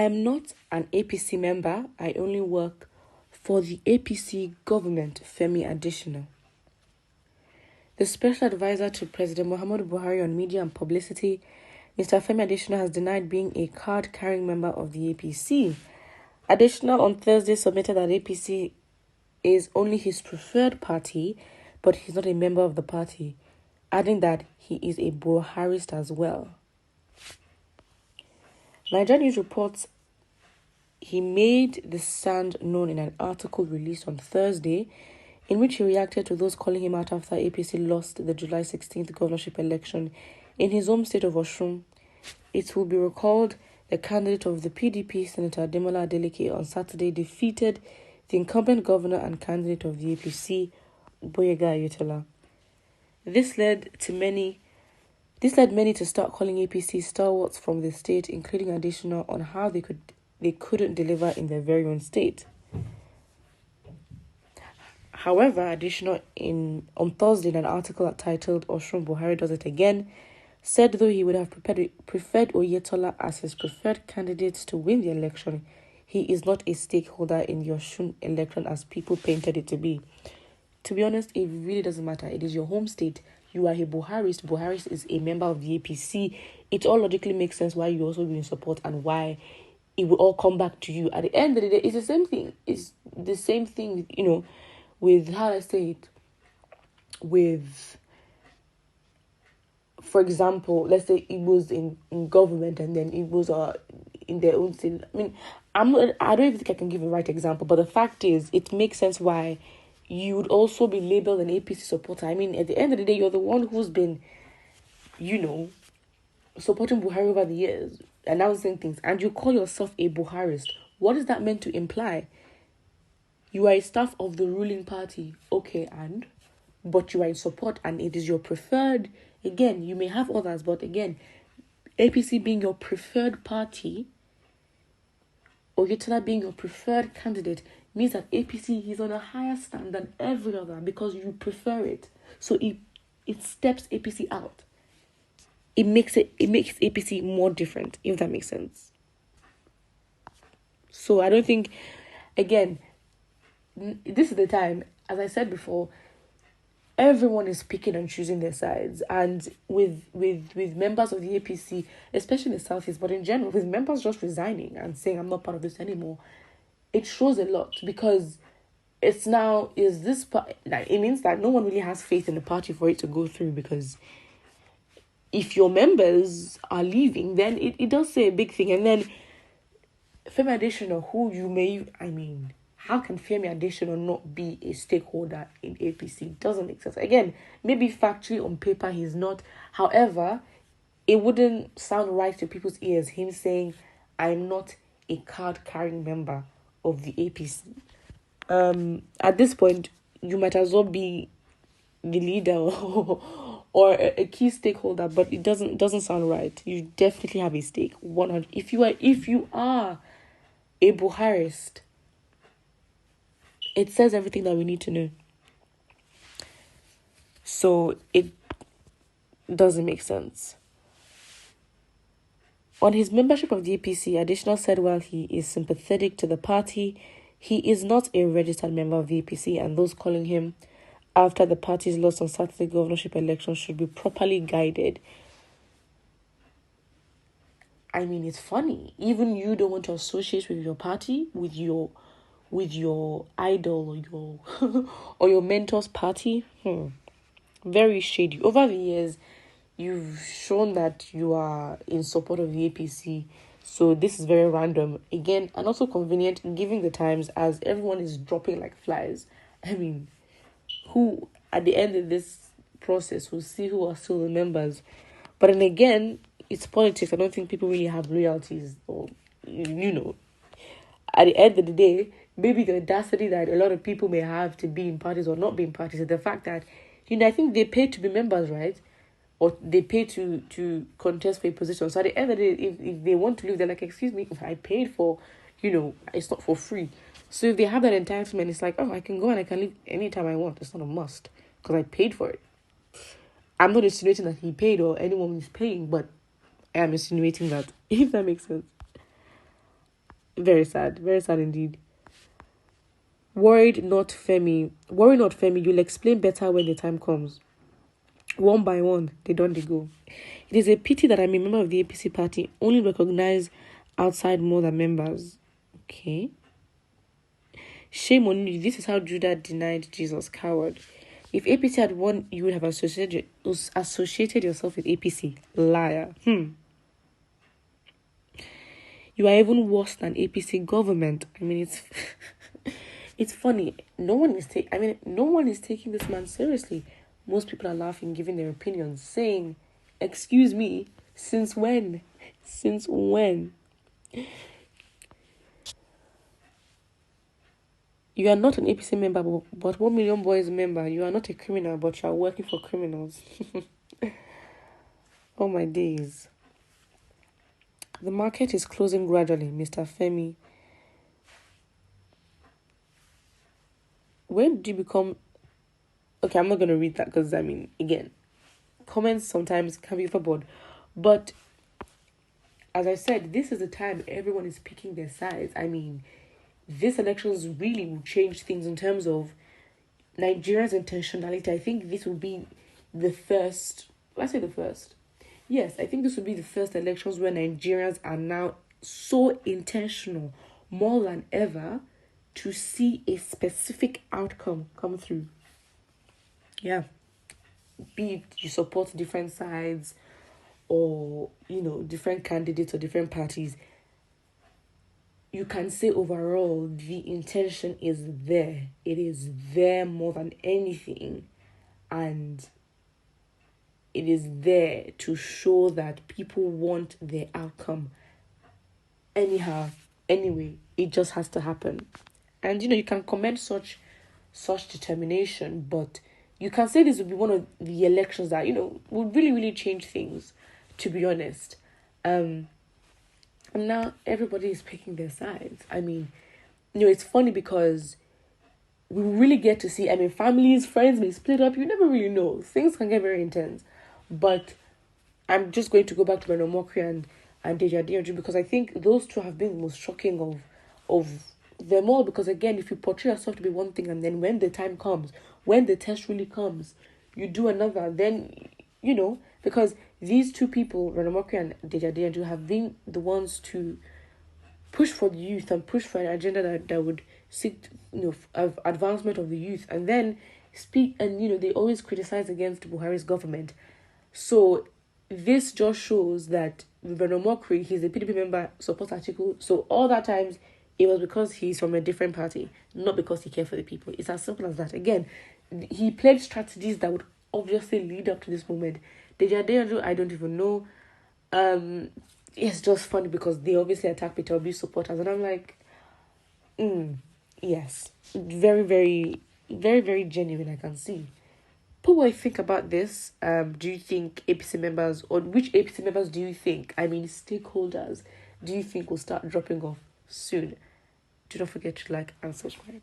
am not an APC member. I only work for the APC government, Femi Adesina. The special advisor to President Muhammadu Buhari on media and publicity, Mr. Femi Adesina, has denied being a card-carrying member of the APC. Adesina on Thursday submitted that APC is only his preferred party, but he's not a member of the party, adding that he is a Buharist as well. Nigerian news reports he made the stand known in an article released on Thursday, in which he reacted to those calling him out after APC lost the July 16th governorship election in his home state of Osun. It will be recalled the candidate of the PDP, Senator Ademola Adeleke, on Saturday defeated the incumbent governor and candidate of the APC, Boyega Ayetola. This led many to start calling APC stalwarts from the state, including Adesina, on how they couldn't deliver in their very own state. However, Adesina on Thursday in an article titled "Osun Buhari Does It Again" said though he would have preferred Oyetola as his preferred candidate to win the election, he is not a stakeholder in the Osun election as people painted it to be. To be honest, it really doesn't matter. It is your home state. You are a Buharist. Buharist is a member of the APC. It all logically makes sense why you also be in support and why it will all come back to you. At the end of the day, it's the same thing. It's the same thing, with, how I say it, with, for example, let's say it was in government and then it was in their own state. I mean, I don't even think I can give a right example, but the fact is, it makes sense why you would also be labeled an APC supporter. I mean, at the end of the day, you're the one who's been, supporting Buhari over the years, announcing things, and you call yourself a Buharist. What is that meant to imply? You are a staff of the ruling party. Okay, but you are in support and it is your preferred. Again, you may have others, but again, APC being your preferred party, or Oyetola being your preferred candidate, means that APC is on a higher stand than every other because you prefer it. So it steps APC out. It makes APC more different, if that makes sense. So I don't think, again, this is the time, as I said before, everyone is picking and choosing their sides. And with members of the APC, especially in the Southeast, but in general, with members just resigning and saying, I'm not part of this anymore, it shows a lot because it means that no one really has faith in the party for it to go through, because if your members are leaving, then it does say a big thing. And then Femi Adesina, how can Femi Adesina not be a stakeholder in APC? It doesn't make sense. Again, maybe factually on paper he's not. However, it wouldn't sound right to people's ears, him saying, I'm not a card-carrying member of the APC. At this point, you might as well be the leader or a key stakeholder, but it doesn't sound right. You definitely have a stake. 100. If you are a Buharist, it says everything that we need to know. So it doesn't make sense. On his membership of the APC, Adesina said while he is sympathetic to the party, he is not a registered member of the APC, and those calling him after the party's loss on Saturday governorship election should be properly guided. I mean, it's funny. Even you don't want to associate with your party, with your idol or your or your mentor's party. Very shady. Over the years, you've shown that you are in support of the APC. So this is very random. Again, and also convenient given the times as everyone is dropping like flies. I mean, who at the end of this process will see who are still the members. But then again, it's politics. I don't think people really have loyalties or, at the end of the day, maybe the audacity that a lot of people may have to be in parties or not be in parties is the fact that, I think they pay to be members, right? Or they pay to contest for a position. So at the end of the day, if they want to leave, they're like, excuse me, if I paid for, it's not for free. So if they have that entitlement, it's like, oh, I can go and I can leave anytime I want. It's not a must because I paid for it. I'm not insinuating that he paid or anyone is paying, but I am insinuating that, if that makes sense. Very sad indeed. Worry not, Femi, you'll explain better when the time comes. One by one, they go. It is a pity that I'm a member of the APC party, only recognized outside more than members. Okay. Shame on you. This is how Judah denied Jesus, coward. If APC had won, you would have associated yourself with APC. Liar. You are even worse than APC government. I mean, it's it's funny. No one is taking this man seriously. Most people are laughing, giving their opinions, saying, "Excuse me, since when? Since when?" You are not an APC member, but 1 million boys member. You are not a criminal, but you are working for criminals. Oh my days. The market is closing gradually, Mr. Femi. When did you become... Okay, I'm not going to read that because, again, comments sometimes can be overboard. But, as I said, this is the time everyone is picking their sides. This elections really will change things in terms of Nigeria's intentionality. I think this will be the first... Let's say the first. Yes, I think this will be the first elections where Nigerians are now so intentional, more than ever, to see a specific outcome come through. Yeah. Be it you support different sides or, different candidates or different parties. You can say overall the intention is there. It is there more than anything. And it is there to show that people want their outcome. Anyhow, anyway, it just has to happen. And, you can commend such determination, but you can say this would be one of the elections that, would really, really change things, to be honest. And now everybody is picking their sides. It's funny because we really get to see, families, friends may split up. You never really know. Things can get very intense. But I'm just going to go back to Bernard Mokri and Deja Deonju because I think those two have been the most shocking of them all. Because again, if you portray yourself to be one thing and then when the time comes, when the test really comes, you do another, then, because these two people, Bernard Mokri and Deja Deonju, have been the ones to push for the youth and push for an agenda that would seek, advancement of the youth, and then speak, and, they always criticize against Buhari's government. So this just shows that Bernard Mokri, he's a PDP member, supports Atiku. So all that times, it was because he's from a different party, not because he cared for the people. It's as simple as that. Again, he played strategies that would obviously lead up to this moment. Deja Deonju, I don't even know. It's just funny because they obviously attack Peter Obi's supporters. And I'm like, yes. Very, very, very, very genuine, I can see. But what I think about this, do you think APC members, or which APC members do you think, stakeholders, do you think will start dropping off soon? Do not forget to like and subscribe.